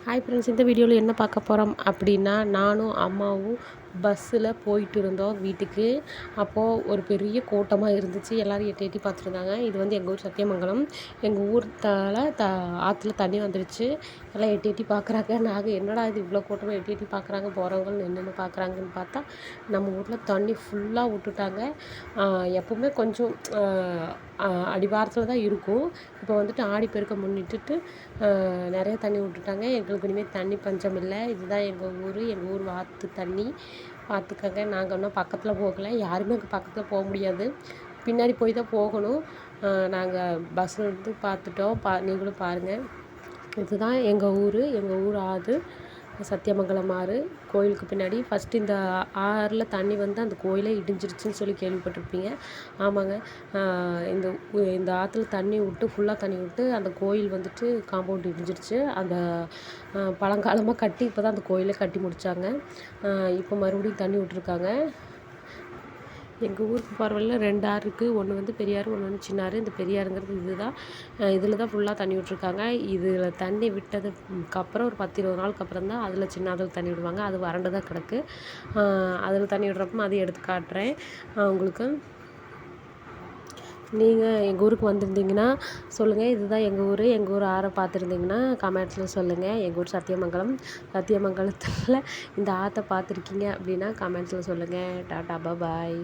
Hi friends, இந்த வீடியோவில் என்ன பார்க்க போகிறோம் அப்படின்னா, நானும் அம்மாவும் பஸ்ஸில் போயிட்டு இருந்தோம் வீட்டுக்கு. அப்போது ஒரு பெரிய கூட்டமாக இருந்துச்சு. எல்லோரும் எட்டி எட்டி பார்த்துருந்தாங்க. இது வந்து எங்கள் ஊர் சத்தியமங்கலம். எங்கள் ஊர் ஆற்றுல தண்ணி வந்துடுச்சு. எல்லாம் எட்டி எட்டி பார்க்குறாங்க. நாங்கள் என்னடா இது இவ்வளோ கூட்டமாக எட்டி எட்டி பார்க்குறாங்க, போகிறவங்க என்னென்ன பார்க்குறாங்கன்னு பார்த்தா நம்ம ஊரில் தண்ணி ஃபுல்லாக விட்டுட்டாங்க. எப்போவுமே கொஞ்சம் அடிவாரத்தில் தான் இருக்கும். இப்போ வந்துட்டு ஆடிப்பெருக்க முன்னிட்டுட்டு நிறைய தண்ணி விட்டுட்டாங்க. எங்களுக்கு இனிமேல் தண்ணி பஞ்சம் இல்லை. இதுதான் எங்கள் ஊர் ஆற்று தண்ணி. பார்த்துக்கங்க. நாங்கள் இன்னும் பக்கத்தில் போகலை. யாருமே அங்கே பக்கத்தில் போக முடியாது. பின்னாடி போய் தான் போகணும். நாங்கள் பஸ்ஸில் இருந்து பார்த்துட்டோம். நீங்களும் பாருங்கள். இதுதான் எங்கள் ஊர் ஆறு சத்தியமங்கலம் ஆறு. கோயிலுக்கு பின்னாடி ஃபஸ்ட்டு இந்த ஆறில் தண்ணி வந்து அந்த கோயிலே இடிஞ்சிருச்சுன்னு சொல்லி கேள்விப்பட்டிருப்பீங்க. ஆமாங்க. இந்த இந்த ஆற்றுல தண்ணி விட்டு ஃபுல்லாக தண்ணி விட்டு அந்த கோயில் வந்துட்டு காம்பவுண்ட் இடிஞ்சிருச்சு. அந்த பழங்காலமாக கட்டி இப்போ தான் அந்த கோயிலை கட்டி முடித்தாங்க. இப்போ மறுபடியும் தண்ணி விட்ருக்காங்க. எங்கள் ஊருக்கு போகிற வழியில் 2 ஆறு இருக்குது. ஒன்று வந்து பெரியாறு, ஒன்று வந்து சின்னாறு. இந்த பெரியாறுங்கிறது இதுதான். இதில் தான் ஃபுல்லாக தண்ணி விட்ருக்காங்க. இதில் தண்ணி விட்டதுக்கப்புறம் ஒரு 10-20 நாளுக்கு அப்புறம் தான் அதில் சின்னதில் தண்ணி விடுவாங்க. அது வறண்டு தான் கிடக்கு. அதில் தண்ணி விடுறப்ப அதை எடுத்து காட்டுறேன் உங்களுக்கு. நீங்கள் எங்கள் ஊருக்கு வந்திருந்தீங்கன்னா சொல்லுங்கள். இதுதான் எங்கள் ஊர் ஆறை பார்த்துருந்தீங்கன்னா கமெண்ட்ஸில் சொல்லுங்கள். எங்கள் ஊர் சத்தியமங்கலத்தில் இந்த ஆற்றை பார்த்துருக்கீங்க அப்படின்னா கமெண்ட்ஸில் சொல்லுங்கள். டாட்டா பாய்.